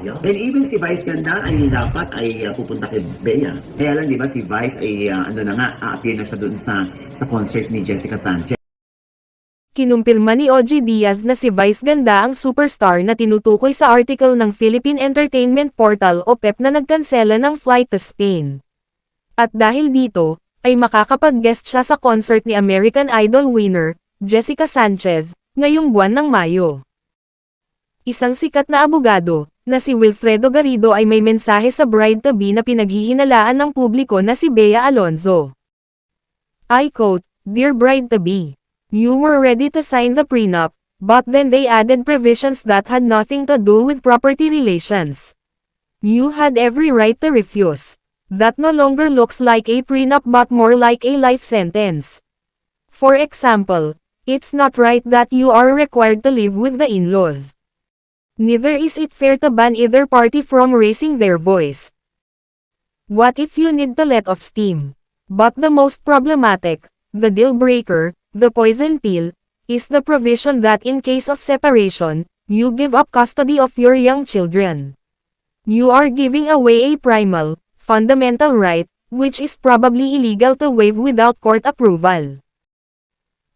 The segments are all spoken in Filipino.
sayang. And even si Vice Ganda ay dapat ay pupunta kay Bea. Kaya lang, di ba, si Vice ay appear na siya doon sa concert ni Jessica Sanchez. Kinumpirma ni OG Diaz na si Vice Ganda ang superstar na tinutukoy sa article ng Philippine Entertainment Portal o PEP na nagkansela ng flight to Spain. At dahil dito, ay makakapag-guest siya sa concert ni American Idol winner, Jessica Sanchez, ngayong buwan ng Mayo. Isang sikat na abogado, na si Wilfredo Garrido ay may mensahe sa bride-to-be na pinaghihinalaan ng publiko na si Bea Alonzo. I quote, "Dear bride-to-be, you were ready to sign the prenup, but then they added provisions that had nothing to do with property relations. You had every right to refuse. That no longer looks like a prenup but more like a life sentence. For example, it's not right that you are required to live with the in-laws. Neither is it fair to ban either party from raising their voice. What if you need to let off steam? But the most problematic, the deal breaker, the poison pill, is the provision that in case of separation, you give up custody of your young children. You are giving away a primal, fundamental right, which is probably illegal to waive without court approval.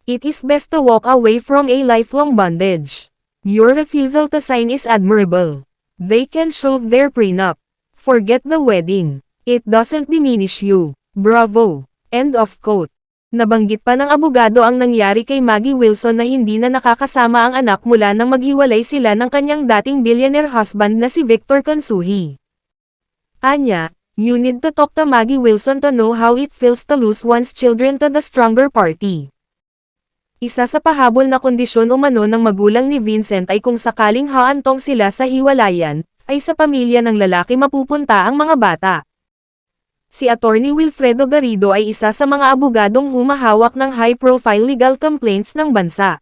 It is best to walk away from a lifelong bondage. Your refusal to sign is admirable. They can show their prenup. Forget the wedding. It doesn't diminish you. Bravo." End of quote. Nabanggit pa ng abogado ang nangyari kay Maggie Wilson na hindi na nakakasama ang anak mula nang maghiwalay sila ng kanyang dating billionaire husband na si Victor Consuhi. Anya, you need to talk to Maggie Wilson to know how it feels to lose one's children to the stronger party. Isa sa pahabol na kondisyon umano ng magulang ni Vincent ay kung sakaling haantong sila sa hiwalayan, ay sa pamilya ng lalaki mapupunta ang mga bata. Si Attorney Wilfredo Garrido ay isa sa mga abogadong humahawak ng high-profile legal complaints ng bansa.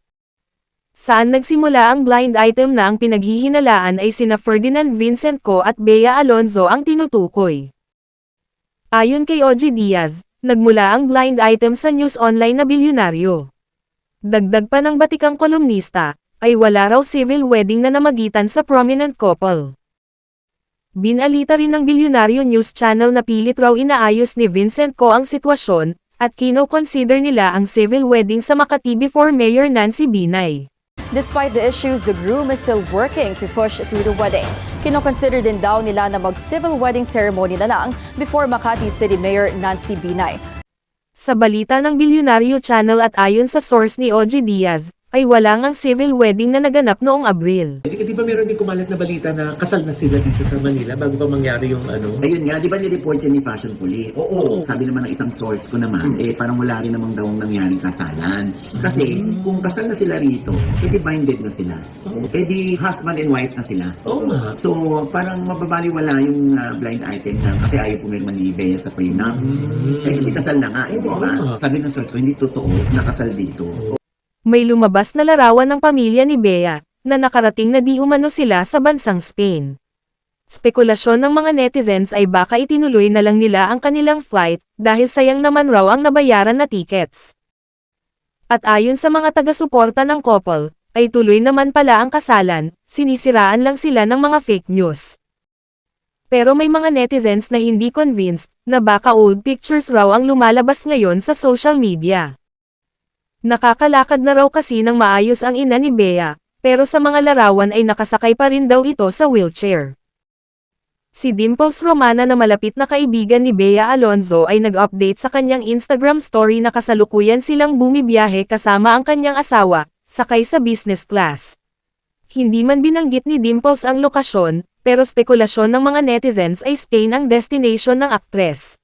Saan nagsimula ang blind item na ang pinaghihinalaan ay sina Ferdinand Vincent Co at Bea Alonzo ang tinutukoy. Ayon kay OG Diaz, nagmula ang blind item sa news online na bilyonaryo. Dagdag pa ng batikang kolumnista, ay wala raw civil wedding na namagitan sa prominent couple. Binalita rin ng bilyonaryo news channel na pilit raw inaayos ni Vincent Co ang sitwasyon, at kino-consider nila ang civil wedding sa Makati before Mayor Nancy Binay. Despite the issues, the groom is still working to push through the wedding. Kino-consider din daw nila na mag-civil wedding ceremony na lang before Makati City Mayor Nancy Binay. Sa balita ng bilyonaryo channel at ayon sa source ni OG Diaz, ay wala ngang civil wedding na naganap noong Abril. Di ba meron din kumalat na balita na kasal na sila dito sa Manila bago pa mangyari yung ano? Ayun nga, di ba ni-report yan ni Fashion Police? Oo. Sabi naman ng isang source ko naman, parang wala rin namang daw nangyaring kasalan. Kasi kung kasal na sila rito, edi binded na sila. Edi husband and wife na sila. Oo nga. So, parang mababaliwala yung blind item na kasi ayaw pumirma ni Bea sa prenup. Kasi kasal na nga, di ba? Sabi ng source ko, hindi totoo na kasal dito. May lumabas na larawan ng pamilya ni Bea, na nakarating na di umano sila sa bansang Spain. Spekulasyon ng mga netizens ay baka itinuloy na lang nila ang kanilang flight, dahil sayang naman raw ang nabayaran na tickets. At ayon sa mga taga-suporta ng couple, ay tuloy naman pala ang kasalan, sinisiraan lang sila ng mga fake news. Pero may mga netizens na hindi convinced, na baka old pictures raw ang lumalabas ngayon sa social media. Nakakalakad na raw kasi ng maayos ang ina ni Bea, pero sa mga larawan ay nakasakay pa rin daw ito sa wheelchair. Si Dimples Romana na malapit na kaibigan ni Bea Alonzo ay nag-update sa kanyang Instagram story na kasalukuyan silang bumibiyahe kasama ang kanyang asawa, sakay sa business class. Hindi man binanggit ni Dimples ang lokasyon, pero spekulasyon ng mga netizens ay Spain ang destination ng aktres.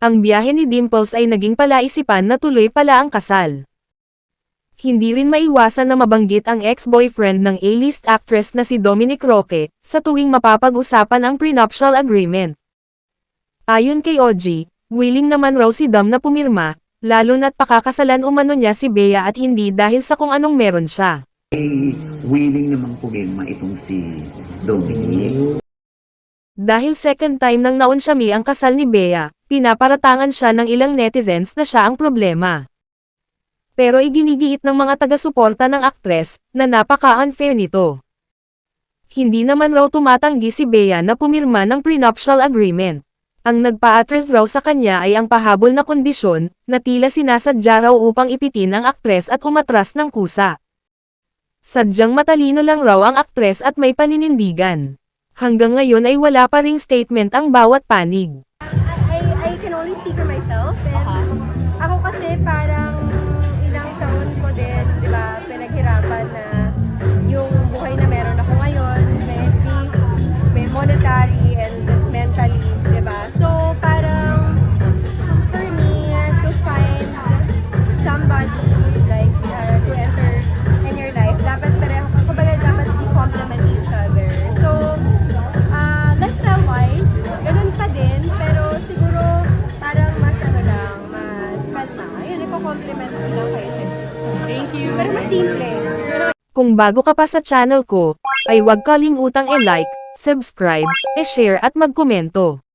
Ang biyahe ni Dimples ay naging palaisipan na tuloy pala ang kasal. Hindi rin maiwasan na mabanggit ang ex-boyfriend ng A-list actress na si Dominic Roque, sa tuwing mapapag-usapan ang prenuptial agreement. Ayon kay OG, willing naman raw si Dom na pumirma, lalo na't pakakasalan umano niya si Bea at hindi dahil sa kung anong meron siya. Willing namang pumirma itong si Dominic. Dahil second time nang naunsyami ang kasal ni Bea, pinaparatangan siya ng ilang netizens na siya ang problema. Pero iginigiit ng mga taga-suporta ng aktres, na napaka-unfair nito. Hindi naman raw tumatanggi si Bea na pumirma ng prenuptial agreement. Ang nagpa-atres raw sa kanya ay ang pahabol na kondisyon, na tila sinasadya raw upang ipitin ang aktres at umatras ng kusa. Sadyang matalino lang raw ang aktres at may paninindigan. Hanggang ngayon ay wala pa ring statement ang bawat panig. I can only speak for myself. And ako kasi parang ilang taon ko din, di ba, pinaghirapan na yung buhay na meron ako ngayon, may monetary and mentally, di ba? So parang for me to find somebody like to enter in your life, dapat pareho, kumbaga dapat i-complement each other. So lifestyle-wise, ganun pa din, pero siguro parang mas lang, mas kalma. Ayun, iko-compliment ko lang kayo sa inyo. Thank you. Pero mas simple. Kung bago ka pa sa channel ko, ay huwag kalimutang i-like, subscribe, i-share at magkomento.